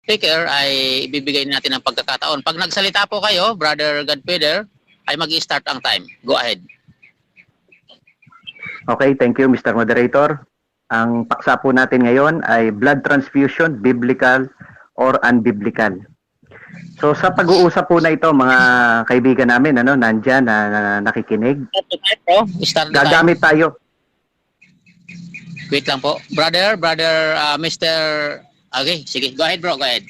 speaker ay ibibigay natin ang pagkakataon. Pag nagsalita po kayo, Brother Godfeder, ay mag-i-start ang time. Go ahead. Okay, thank you Mr. Moderator. Ang paksa po natin ngayon ay blood transfusion, biblical or unbiblical. So sa pag-uusap po na ito, mga kaibigan namin, nandyan na nakikinig, gagamit tayo. Wait lang po. Brother, Mr. Okay, sige. Go ahead, bro. Go ahead.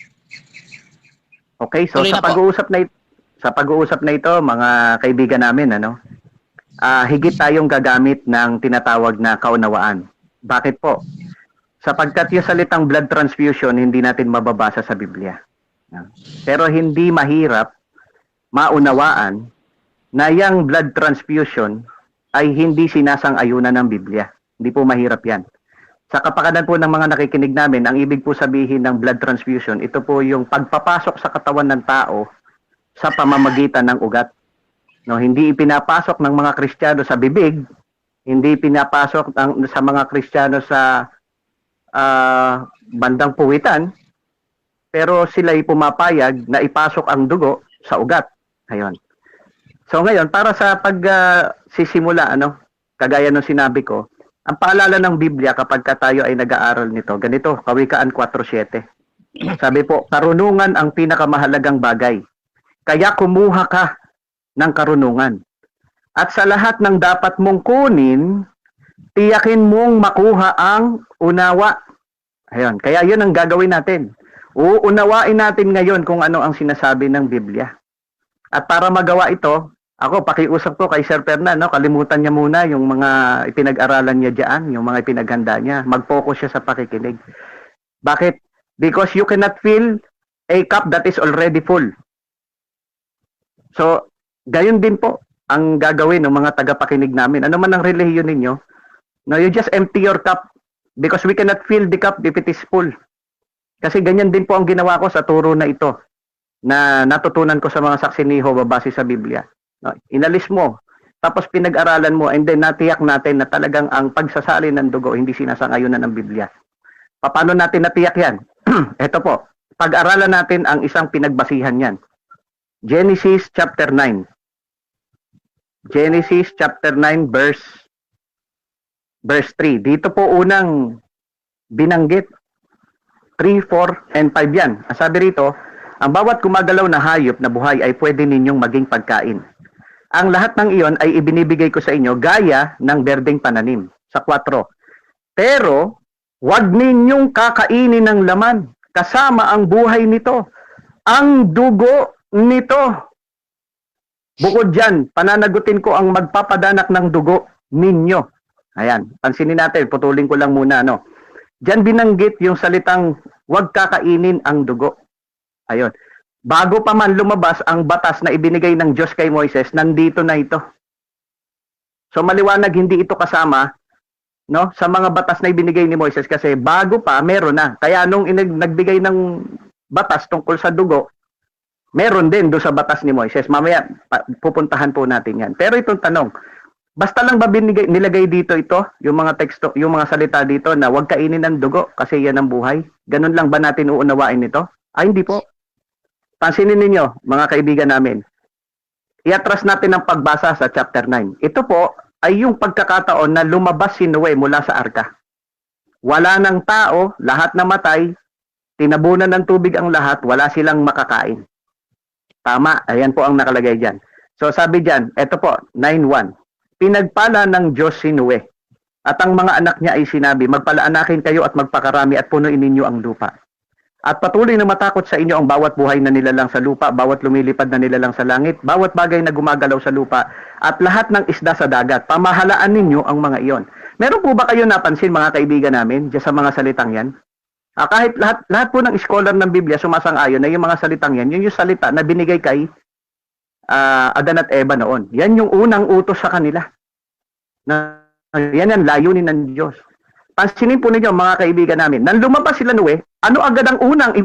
Okay, so Tuloy sa pag-uusap na ito, mga kaibigan namin, higit tayong gagamit ng tinatawag na kaunawaan. Bakit po? Sapagkat yung salitang blood transfusion, hindi natin mababasa sa Biblia. Pero hindi mahirap maunawaan na yung blood transfusion ay hindi sinasang-ayunan ng Biblia. Hindi po mahirap yan. Sa kapakanan po ng mga nakikinig namin, ang ibig po sabihin ng blood transfusion, ito po yung pagpapasok sa katawan ng tao sa pamamagitan ng ugat. No, hindi ipinapasok ng mga Kristiyano sa bibig, hindi pinapasok sa mga Kristiyano sa bandang puwitan, pero sila ay pumapayag na ipasok ang dugo sa ugat. Ayun. So ngayon, para sa pagsisimula, kagaya ng sinabi ko, ang paalala ng Biblia kapag tayo ay nag-aaral nito, ganito, Kawikaan 4:7. Sabi po, karunungan ang pinakamahalagang bagay. Kaya kumuha ka ng karunungan. At sa lahat ng dapat mong kunin, tiyakin mong makuha ang unawa. Ayun, kaya yun ang gagawin natin. Uunawain natin ngayon kung ano ang sinasabi ng Biblia. At para magawa ito, ako, pakiusap ko kay Sir Fernan, kalimutan niya muna yung mga ipinag-aralan niya dyan, yung mga ipinaghanda niya. Mag-focus siya sa pakikinig. Bakit? Because you cannot fill a cup that is already full. So, gayon din po ang gagawin ng mga tagapakinig namin. Ano man ang relihiyon ninyo, no, you just empty your cup because we cannot fill the cup if it is full. Kasi ganyan din po ang ginawa ko sa turo na ito na natutunan ko sa mga saksi ni Jehovah base sa Biblia. No, inalis mo, tapos pinag-aralan mo, and then natiyak natin na talagang ang pagsasali ng dugo hindi sinasang-ayunan ng Biblia. Paano natin natiyak yan? Ito po, pag-aralan natin ang isang pinagbasihan yan. Genesis chapter 9. Genesis chapter 9 verse 3. Dito po unang binanggit. 3, 4, and 5 yan. Sabi rito, ang bawat gumagalaw na hayop na buhay ay pwede ninyong maging pagkain. Ang lahat ng iyon ay ibinibigay ko sa inyo gaya ng berdeng pananim. Sa 4. Pero, huwag ninyong kakainin ng laman kasama ang buhay nito. Ang dugo nito. Bukod dyan, pananagutin ko ang magpapadanak ng dugo ninyo. Ayan, pansinin natin, putulin ko lang muna. Diyan binanggit yung salitang huwag kakainin ang dugo. Ayun. Bago pa man lumabas ang batas na ibinigay ng Diyos kay Moises, nandito na ito. So maliwanag hindi ito kasama sa mga batas na ibinigay ni Moises kasi bago pa meron na. Kaya nung nagbigay ng batas tungkol sa dugo, meron din doon sa batas ni Moises. Mamaya pupuntahan po natin yan. Pero itong tanong, basta lang ba nilagay dito ito, yung mga teksto, yung mga salita dito na huwag kainin ng dugo kasi yan ang buhay? Ganun lang ba natin uunawain ito? Ay, hindi po. Pansinin ninyo, mga kaibigan namin. Iatras natin ang pagbasa sa chapter 9. Ito po ay yung pagkakataon na lumabas si Noe mula sa arka. Wala ng tao, lahat namatay, tinabunan ng tubig ang lahat, wala silang makakain. Tama, ayan po ang nakalagay dyan. So sabi dyan, ito po, 9:1. Pinagpala ng Diyos si Noe, at ang mga anak niya ay sinabi, magpalaanakin kayo at magpakarami at punuin ninyo ang lupa. At patuloy na matakot sa inyo ang bawat buhay na nilalang sa lupa, bawat lumilipad na nilalang sa langit, bawat bagay na gumagalaw sa lupa, at lahat ng isda sa dagat. Pamahalaan ninyo ang mga iyon. Meron po ba kayo napansin, mga kaibigan namin, dyan sa mga salitang yan? Kahit lahat po ng scholar ng Biblia sumasang-ayon na yung mga salitang yan, yun yung salita na binigay kay Adan at Eva noon. Yan yung unang utos sa kanila. Yan ang layunin ng Diyos. Pansinin po ninyo, mga kaibigan namin, nang lumabas sila Noe, ano agad ang unang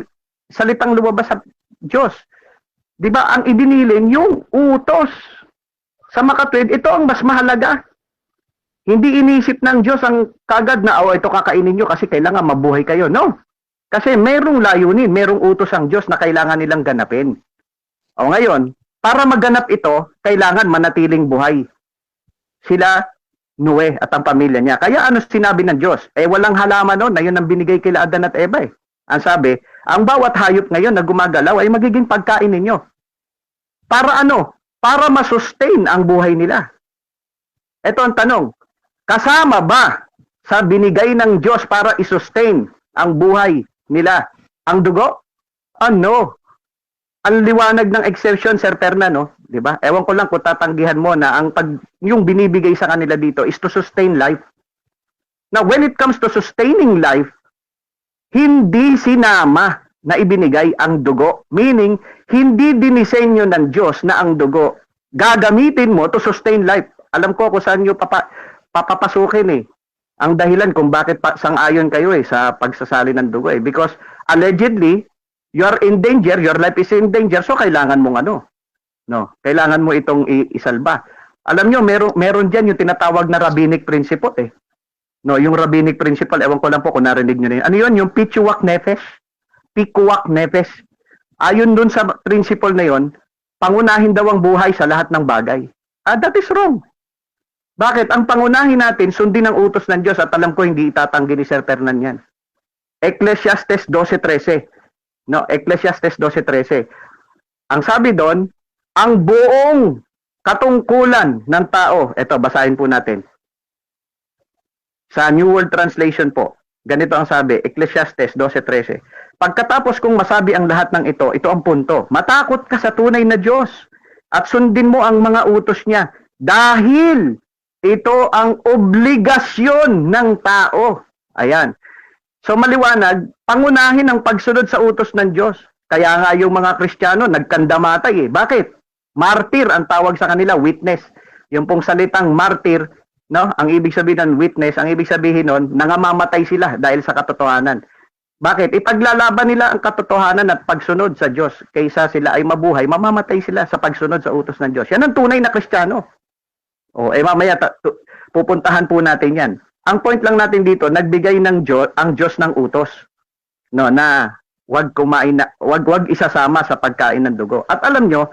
salitang lumabas sa Diyos? Di ba, ang ibinilin yung utos. Sa makatwid, ito ang mas mahalaga. Hindi inisip ng Diyos ang kagad na, ito kakainin nyo kasi kailangan mabuhay kayo. No. Kasi merong layunin, merong utos ang Diyos na kailangan nilang ganapin. O ngayon, para maganap ito, kailangan manatiling buhay. Sila, Noe at ang pamilya niya. Kaya ano sinabi ng Diyos? Walang halaman noon na yun ang binigay kila Adan at Eva. Ang sabi, ang bawat hayop ngayon na gumagalaw ay magiging pagkain ninyo. Para ano? Para masustain ang buhay nila. Ito ang tanong, kasama ba sa binigay ng Diyos para isustain ang buhay nila ang dugo? No. Ang liwanag ng exception, Sir Perna, no? Di ba? Ewan ko lang kung tatanggihan mo na yung binibigay sa kanila dito is to sustain life. Now, when it comes to sustaining life, hindi sinama na ibinigay ang dugo. Meaning, hindi dinisenyo ng Diyos na ang dugo gagamitin mo to sustain life. Alam ko kung saan nyo papapasukin eh. Ang dahilan kung bakit sang-ayon kayo sa pagsasali ng dugo because allegedly, you are in danger, your life is in danger, so kailangan mong kailangan mo itong isalba. Alam nyo, meron dyan yung tinatawag na rabbinic principle No, yung rabbinic principle, ewan ko lang po kung narinig nyo na yun. Ano yun? Yung pikuak nefesh. Pikuak nefesh. Ayon dun sa principle na yun, pangunahin daw ang buhay sa lahat ng bagay. That is wrong. Bakit? Ang pangunahin natin, sundin ang utos ng Diyos at alam ko hindi itatanggi ni Sir Fernan yan. Ecclesiastes 12:13. No, Ecclesiastes 12:13. Ang sabi doon, ang buong katungkulan ng tao, ito basahin po natin. Sa New World Translation po, ganito ang sabi, Ecclesiastes 12:13. Pagkatapos kong masabi ang lahat ng ito ang punto. Matakot ka sa tunay na Diyos at sundin mo ang mga utos niya dahil ito ang obligasyon ng tao. Ayan. So maliwanag, pangunahin ang pagsunod sa utos ng Diyos. Kaya nga yung mga Kristiyano nagkandamatay Bakit? Martyr ang tawag sa kanila, witness. Yung pong salitang martyr, no? Ang ibig sabihin ng witness, ang ibig sabihin nun, nangamamatay sila dahil sa katotohanan. Bakit? Ipaglalaban nila ang katotohanan at pagsunod sa Diyos. Kaysa sila ay mabuhay, mamamatay sila sa pagsunod sa utos ng Diyos. Yan ang tunay na Kristiyano. Mamaya pupuntahan po natin yan. Ang point lang natin dito, nagbigay ng Diyos, ang Diyos ng utos. No, na wag kumain na, wag isasama sa pagkain ng dugo. At alam nyo,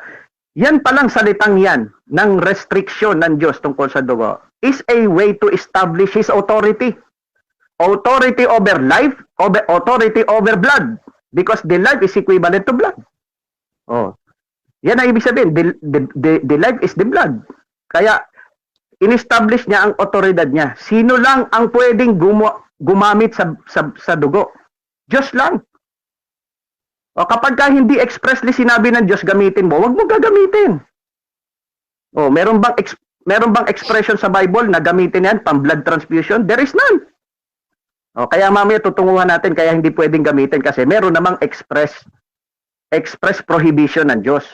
yan palang salitang yan ng restriction ng Diyos tungkol sa dugo is a way to establish His authority. Authority over life, authority over blood. Because the life is equivalent to blood. Yan ang ibig sabihin, the life is the blood. Kaya, in-establish niya ang otoridad niya. Sino lang ang pwedeng gumamit sa dugo? Diyos lang. Kapag ka hindi expressly sinabi ng Diyos gamitin mo, wag mo gagamitin. Meron bang expression sa Bible na gamitin yan pang blood transfusion? There is none. Kaya mamaya tutunguhan natin kaya hindi pwedeng gamitin kasi meron namang express prohibition ng Diyos.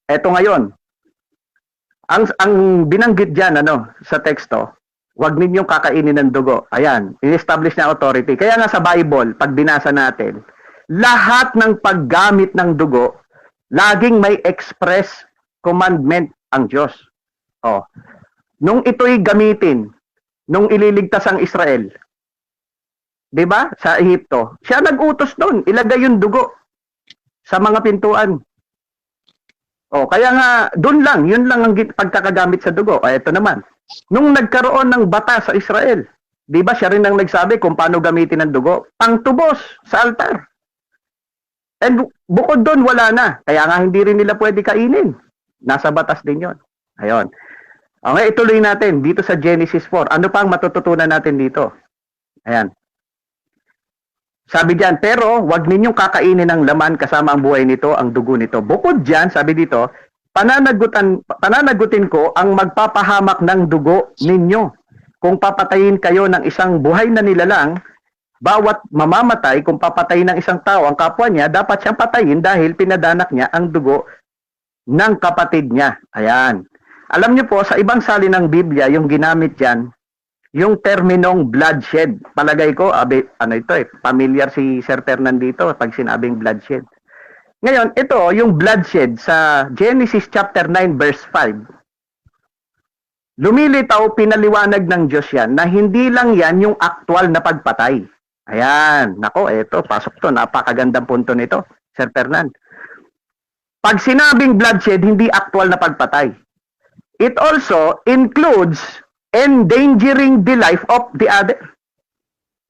Eto ngayon, ang binanggit diyan sa teksto, wag ninyong kakainin ng dugo. Ayan, in-establish na authority. Kaya nga sa Bible, pag binasa natin, lahat ng paggamit ng dugo, laging may express commandment ang Diyos. Nung ito'y gamitin, nung ililigtas ang Israel, 'di ba? Sa Ehipto, siya nag-utos doon, ilagay yung dugo sa mga pintuan. Kaya nga doon lang, yun lang ang pagkakagamit sa dugo. Ito naman. Nung nagkaroon ng bata sa Israel, 'di ba siya rin ang nagsabi kung paano gamitin ang dugo? Pangtubos sa altar. And bukod doon wala na. Kaya nga hindi rin nila pwede kainin. Nasa batas din 'yon. Ayun. Okay, ituloy natin dito sa Genesis 4. Ano pa ang matututunan natin dito? Ayan. Sabi diyan, pero wag ninyong kakainin ng laman kasama ang buhay nito, ang dugo nito. Bukod diyan, sabi dito, pananagutin ko ang magpapahamak ng dugo ninyo. Kung papatayin kayo ng isang buhay na nilalang, bawat mamamatay, kung papatayin ng isang tao ang kapwa niya, dapat siyang patayin dahil pinadanak niya ang dugo ng kapatid niya. Ayan. Alam niyo po, sa ibang salin ng Biblia, yung ginamit diyan, yung terminong bloodshed. Palagay ko, familiar si Sir Fernandito pag sinabing bloodshed. Ngayon, ito, yung bloodshed sa Genesis chapter 9 verse 5. Lumilitaw, pinaliwanag ng Diyos yan na hindi lang yan yung aktual na pagpatay. Ayan, nako, eto, pasok to. Napakagandang punto nito, Sir Fernan. Pag sinabing bloodshed, hindi actual na pagpatay. It also includes endangering the life of the other.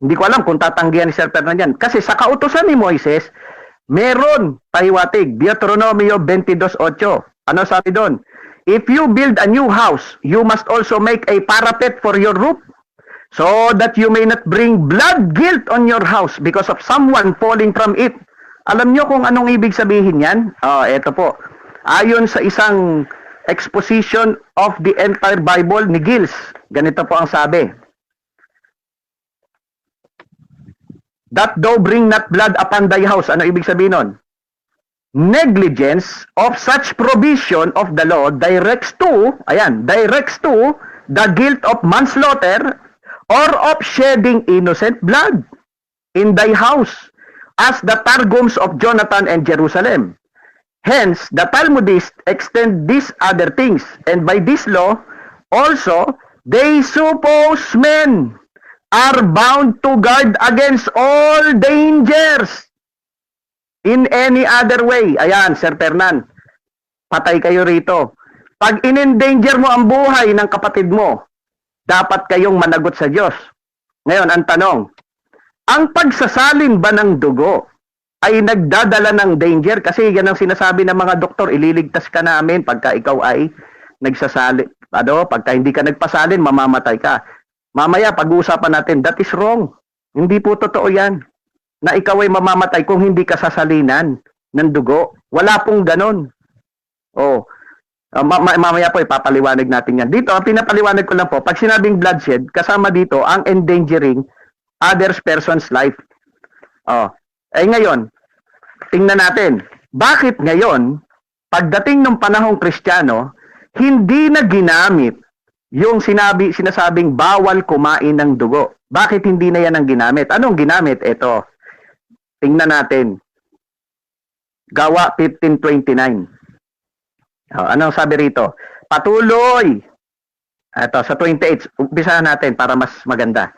Hindi ko alam kung tatanggihan ni Sir Fernan yan. Kasi sa kautusan ni Moises, meron pahiwatig, Deuteronomio 22:8. Ano sabi doon? If you build a new house, you must also make a parapet for your roof, so that you may not bring blood guilt on your house because of someone falling from it. Alam nyo kung anong ibig sabihin yan? Eto po. Ayon sa isang exposition of the entire Bible ni Giles, ganito po ang sabi. That thou bring not blood upon thy house. Ano ibig sabihin nun? Negligence of such provision of the law directs to the guilt of manslaughter or of shedding innocent blood in thy house, as the Targums of Jonathan and Jerusalem. Hence, the Talmudists extend these other things, and by this law also they suppose men are bound to guard against all dangers in any other way. Ayan, Sir Fernan, patay kayo rito. Pag in-endanger mo ang buhay ng kapatid mo, dapat kayong managot sa Diyos. Ngayon, ang tanong, ang pagsasalin ba ng dugo ay nagdadala ng danger? Kasi yan ang sinasabi ng mga doktor, ililigtas ka namin pagka ikaw ay nagsasalin. Pagka hindi ka nagpasalin, mamamatay ka. Mamaya, pag-uusapan natin, that is wrong. Hindi po totoo yan, na ikaw ay mamamatay kung hindi ka sasalinan ng dugo. Wala pong ganon. Mamaya po, ipapaliwanag natin yan. Dito, pinapaliwanag ko lang po, pag sinabing bloodshed, kasama dito ang endangering others person's life. Ngayon, tingnan natin, bakit ngayon, pagdating ng panahong Kristiyano, hindi na ginamit yung sinasabing bawal kumain ng dugo? Bakit hindi na yan ang ginamit? Anong ginamit? Ito, tingnan natin. Gawa 15:29. Anong sabi rito? Patuloy. Ito, sa 28, umpisahan natin para mas maganda.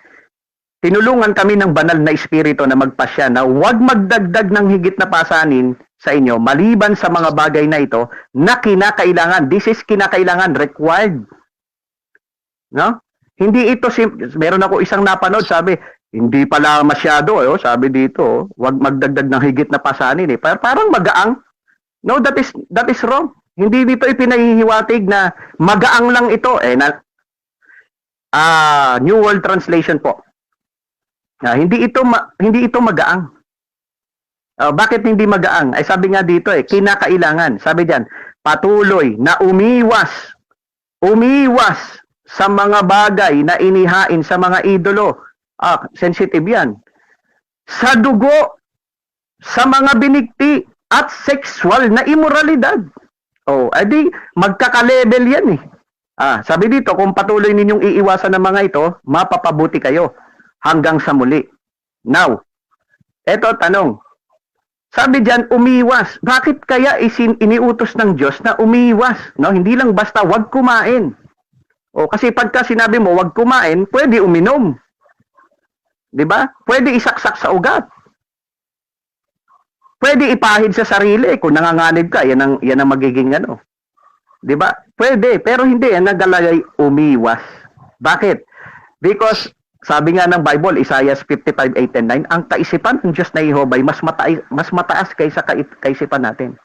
Tinulungan kami ng banal na espiritu na magpasya na huwag magdagdag ng higit na pasanin sa inyo maliban sa mga bagay na ito na kinakailangan. This is kinakailangan, required. No? Hindi ito, meron ako isang napanood, sabi, hindi pala masyado, sabi dito, huwag magdagdag ng higit na pasanin. Parang magaang. No, that is wrong. Hindi dito ipinahihiwatig na magaang lang ito. New World Translation po. Hindi ito magaang. Bakit hindi magaang? Ay sabi nga dito kinakailangan. Sabi diyan, patuloy na umiwas sa mga bagay na inihain sa mga idolo. Sensitive yan. Sa dugo, sa mga binigti at sexual na immoralidad. Edi magkaka-level yan sabi dito, kung patuloy ninyong iiwasan ng mga ito, mapapabuti kayo hanggang sa muli. Now, eto tanong. Sabi diyan, umiwas. Bakit kaya iniutos ng Diyos na umiwas? No, hindi lang basta wag kumain. Kasi pagka sinabi mo wag kumain, pwede uminom. 'Di ba? Pwede isaksak sa ugat. Pwede ipahid sa sarili kung nanganganib ka, yan ang magiging 'Di ba? Pwede, pero hindi yan nagalagay umiwas. Bakit? Because sabi nga ng Bible, Isaiah 55:8-9, ang kaisipan ng Diyos na Jehovah ay mas mataas kaysa kaisipan natin.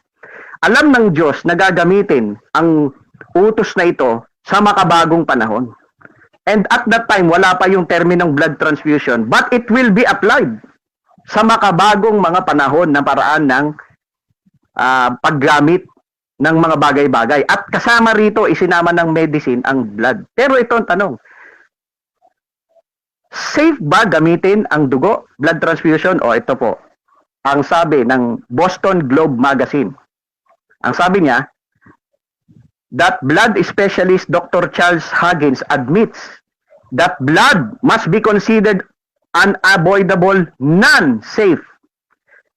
Alam ng Diyos na gagamitin ang utos na ito sa makabagong panahon. And at that time, wala pa yung terminong blood transfusion, but it will be applied sa makabagong mga panahon na paraan ng paggamit ng mga bagay-bagay. At kasama rito, isinama ng medicine ang blood. Pero ito ang tanong, safe ba gamitin ang dugo, blood transfusion? Ito po, ang sabi ng Boston Globe Magazine. Ang sabi niya, that blood specialist Dr. Charles Huggins admits that blood must be considered unavoidable, non-safe.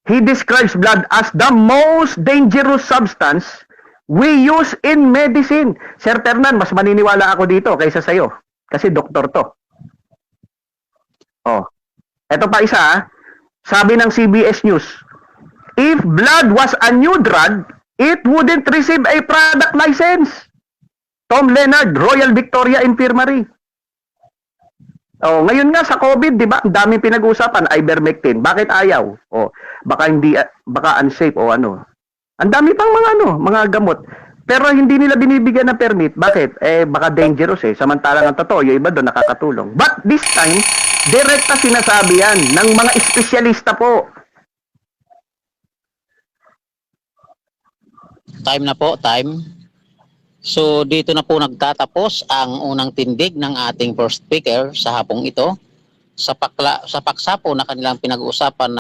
He describes blood as the most dangerous substance we use in medicine. Sir Ternan, mas maniniwala ako dito kaysa sa'yo. Kasi doktor to. Ito pa isa, sabi ng CBS News, if blood was a new drug, it wouldn't receive a product license. Tom Leonard, Royal Victoria Infirmary. Oh, ngayon nga sa COVID, 'di ba? Ang daming pinag-uusapan, ivermectin. Bakit ayaw? Oh, baka hindi baka unsafe o ano. Ang dami pang mga gamot. Pero hindi nila binibigyan ng permit. Bakit? Baka dangerous Samantalang ang totoo, yung iba doon nakakatulong. But this time, direkta sinasabi yan ng mga espesyalista po. Time na po, time. So dito na po nagtatapos ang unang tindig ng ating first speaker sa hapong ito sa paksa po na kanilang pinag-uusapan